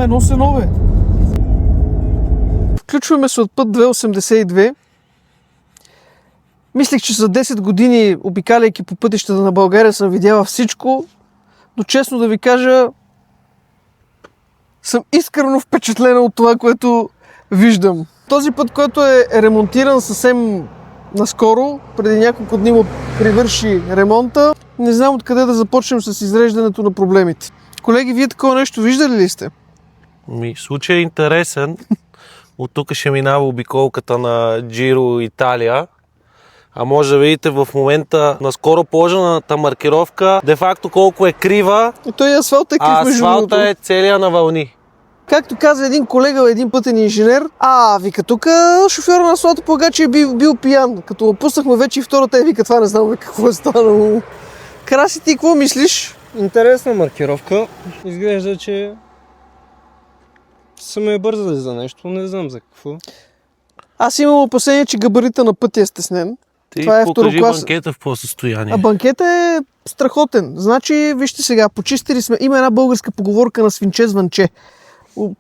едно сено, бе. Включваме се от път 282. Мислех, че за 10 години, обикаляйки по пътищата на България, съм видяла всичко, но честно да ви кажа, съм искрено впечатлена от това, което виждам. Този път, който е ремонтиран съвсем наскоро, преди няколко дни му привърши ремонта, не знам откъде да започнем с изреждането на проблемите. Колеги, вие такова нещо виждали ли сте? Случай е интересен. От тук ще минава обиколката на Джиро Италия. А може да видите в момента наскоро положената маркировка, де-факто колко е крива, И той асфалт е крив, между другото. асфалта е целия на вълни. Както каза един колега, един пътен инженер, вика, тук шофьора на асфалтополагача е бил пиян. Като опуснахме вече и втората, вика, това не знам какво е станало. Краси, ти какво мислиш? Интересна маркировка. Изглежда, че са ме бързали за нещо, не знам за какво. Аз имам опасение, че габарита на пътя е стеснен. Ти Това е покажи второклас. банкета в какво състояние. А банкета е страхотен. Значи, вижте сега, почистили сме. Има една българска поговорка на свинче звънче.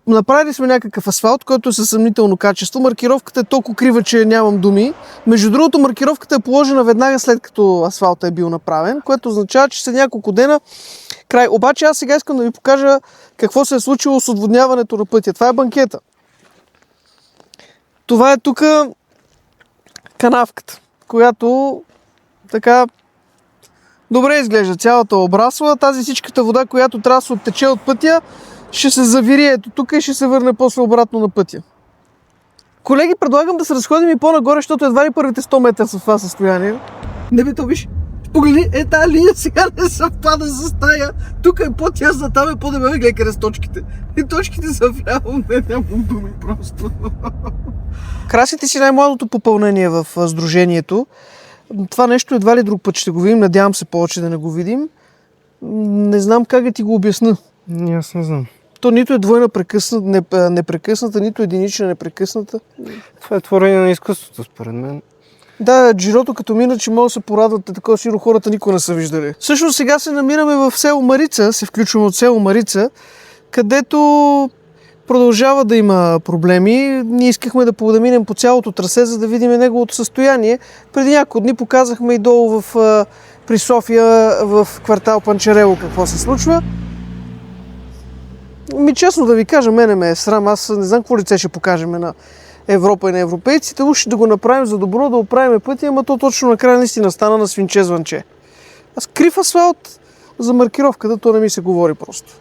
Направили сме някакъв асфалт, който е със съмнително качество. Маркировката е толкова крива, че нямам думи. Между другото, маркировката е положена веднага след като асфалтът е бил направен, което означава, че след няколко дена край. Обаче аз сега искам да ви покажа какво се е случило с отводняването на пътя. Това е банкета. Това е тук канавката, която така добре изглежда. Цялата обрасла. Тази всичката вода, която трябва да се оттече от пътя, ще се завири ето тук и ще се върне после обратно на пътя. Колеги, предлагам да се разходим и по-нагоре, защото едва ли първите 100 метра са в това състояние. Не бе, то виж, погледни, тази линия сега не съвпада с тая. Тук е по-тясна, там е по-дебела, гледай къде са точките. И точките са вляво, нямам думи просто. Красите си най-младото попълнение в сдружението. Това нещо едва ли друг път ще го видим, надявам се повече да не го видим. Не знам как да ти го обясна. Аз не знам. То нито е двойна непрекъсната, нито единична непрекъсната. Това е творение на изкуството, според мен. Да, Джирото като мина, че може да се порадват, такова сигурно хората никога не са виждали. Също сега се намираме в село Марица, се включваме от село Марица, където продължава да има проблеми. Ние искахме да минем по цялото трасе, за да видим неговото състояние. Преди няколко дни показахме и долу при София, в квартал Панчарело, какво се случва. Честно да ви кажа, мене ме е срам. Аз не знам какво лице ще покажем на Европа и на европейците. Уж да го направим за добро, да оправим пътя, ама то точно накрая наистина стана на свинче звънче. Крив асфалт за маркировката, то не ми се говори просто.